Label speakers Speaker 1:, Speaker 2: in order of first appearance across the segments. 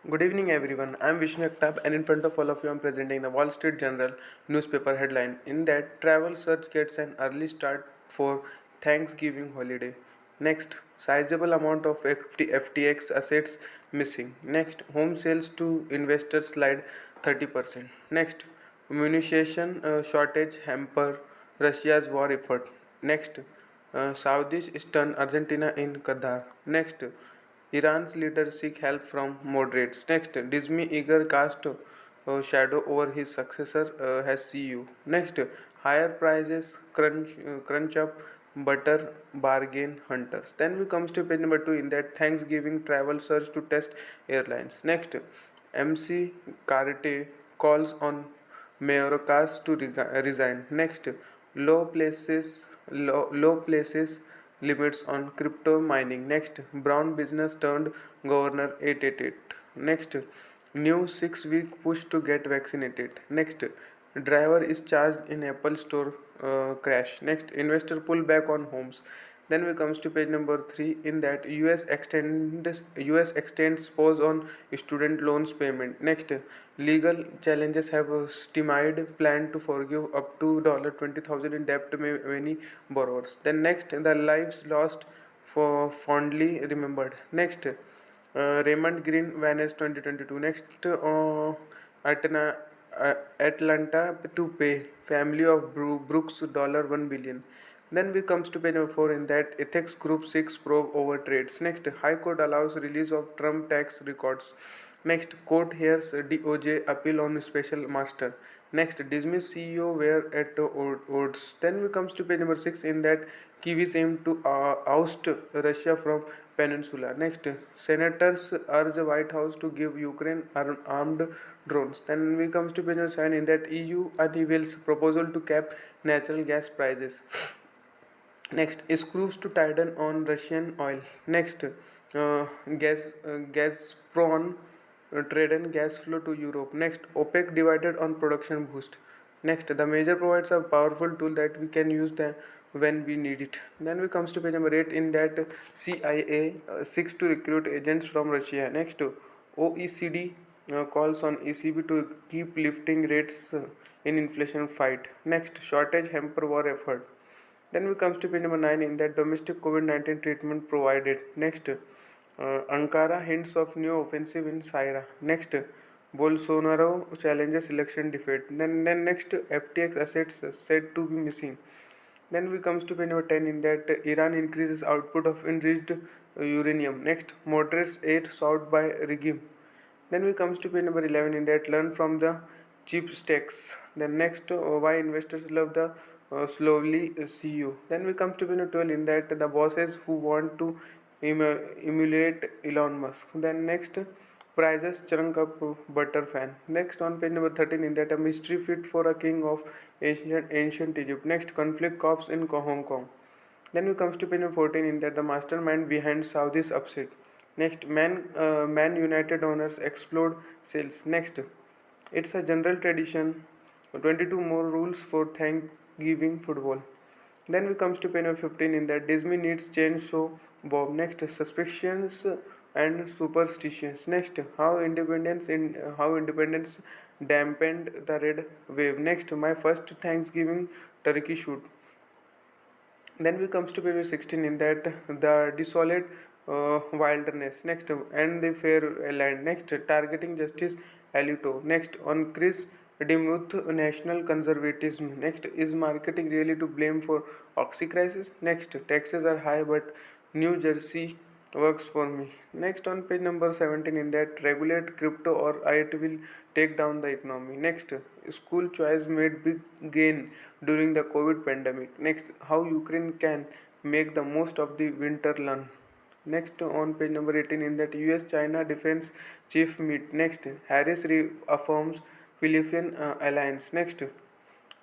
Speaker 1: Good evening, everyone. I'm Vishnu Akhtab, and in front of all of you, I'm presenting the Wall Street Journal newspaper headline. In that, travel surge gets an early start for Thanksgiving holiday. Next, sizable amount of FTX assets missing. Next, home sales to investors slide 30%. Next, munition shortage hamper Russia's war effort. Next, Southeast Argentina in Qatar. Next, Iran's leaders seek help from moderates. Next, Disney eager cast shadow over his successor has CU. Next, higher prices crunch up butter bargain hunters. Then we comes to page number 2 in that Thanksgiving travel surge to test airlines. Next, MC Carte calls on Mayorkas to resign. Next, low places limits on crypto mining. Next, Brown business turned governor 888. Next, new 6-week push to get vaccinated. Next, driver is charged in Apple Store crash. Next, investor pull back on homes. Then we comes to page number 3 in that US extends pause on student loans payment. Next, legal challenges have a stymied plan to forgive up to $20,000 in debt to many borrowers. Then next, the lives lost for fondly remembered. Next, Raymond Green vanished 2022. Next, Atlanta, Atlanta to pay family of Brooks $1 billion. Then we comes to page number 4 in that ethics group 6 probe over trades. Next, High Court allows release of Trump tax records. Next, court hears DOJ appeal on special master. Next, Dismiss CEO were at odds. Then we comes to page number 6 in that Kiwis aim to oust Russia from peninsula. Next, senators urge White House to give Ukraine armed drones. Then we comes to page number 7 in that EU unveils proposal to cap natural gas prices. Next, screws to tighten on Russian oil. Next, Gazprom trade and gas flow to Europe. Next, OPEC divided on production boost. Next, the major provides a powerful tool that we can use them when we need it. Then we comes to page number 8 in that CIA seeks to recruit agents from Russia. Next, OECD calls on ECB to keep lifting rates in inflation fight. Next, shortage hamper war effort. Then we comes to page number 9 in that domestic COVID-19 treatment provided. Next, Ankara hints of new offensive in Syria. Next, Bolsonaro challenges election defeat. Then next, FTX assets said to be missing. Then we comes to page number 10 in that Iran increases output of enriched uranium. Next, moderates aid sought by regime. Then we comes to page number 11 in that learn from the cheap stakes. Then next, why investors love the slowly CEO. Then we come to page number 12 in that the bosses who want to emulate Elon Musk. Then next, prices chunk up butter fan. Next on page number 13 in that a mystery fit for a king of ancient Egypt. Next, conflict cops in Hong Kong. Then we comes to page number 14 in that the mastermind behind Saudi's upset. Next, Man United owners explode sales. Next, it's a general tradition. 22 more rules for Thanksgiving football. Then we comes to page number 15 in that Disney needs change so Bob. Next, suspicions and superstitions. Next, how independence dampened the red wave. Next, my first Thanksgiving turkey shoot. Then we comes to page 16 in that the desolate wilderness. Next, and the fair land. Next, targeting justice Alito. Next, on Chris Demuth national conservatism. Next, is marketing really to blame for oxy crisis? Next, taxes are high but New Jersey works for me. Next on page number 17 in that regulate crypto or it will take down the economy. Next, school choice made big gain during the COVID pandemic. Next, how Ukraine can make the most of the winter learn. Next on page number 18 in that US China defense chief meet. Next, Harris reaffirms Philippine alliance. Next,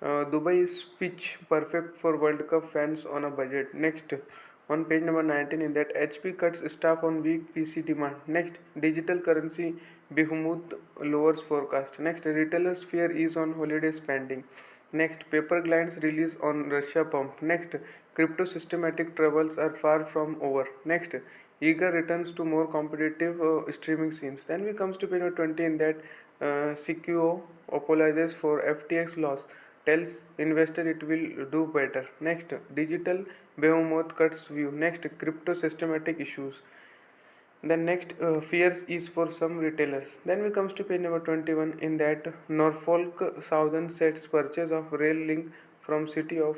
Speaker 1: Dubai is pitch perfect for World Cup fans on a budget. Next, on page number 19 in that HP cuts staff on weak PC demand. Next, digital currency behemoth lowers forecast. Next, retailers fear ease on holiday spending. Next, paper clients release on Russia pump. Next, crypto systematic troubles are far from over. Next, eager returns to more competitive streaming scenes. Then we comes to page number 20 in that CQO apologizes for FTX loss, tells investor it will do better. Next, digital behemoth cuts view. Next, crypto systematic issues. Then next, fears is for some retailers. Then we comes to page number 21 in that Norfolk Southern sets purchase of rail link from city of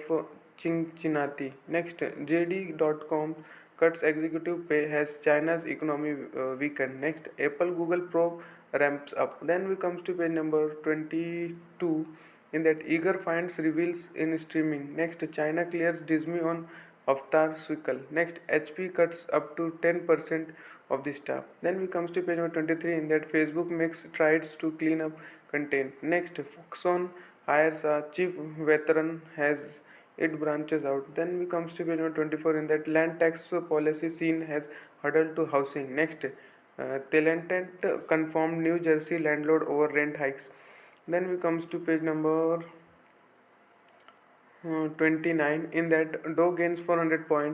Speaker 1: Cincinnati. Next, JD.com cuts executive pay as China's economy weakened. Next, Apple Google Pro ramps up. Then we comes to page number 22 in that eager finds reveals in streaming. Next, China clears Disney on Avatar sequel. Next, HP cuts up to 10% of the staff. Then we comes to page number 23 in that Facebook makes strides to clean up content. Next, Foxconn hires a chief veteran has it branches out. Then we comes to page number 24 in that land tax policy scene has huddled to housing. Next, Telentent confirmed New Jersey landlord over rent hikes. Then we comes to page number 29 in that Dow gains 400 points.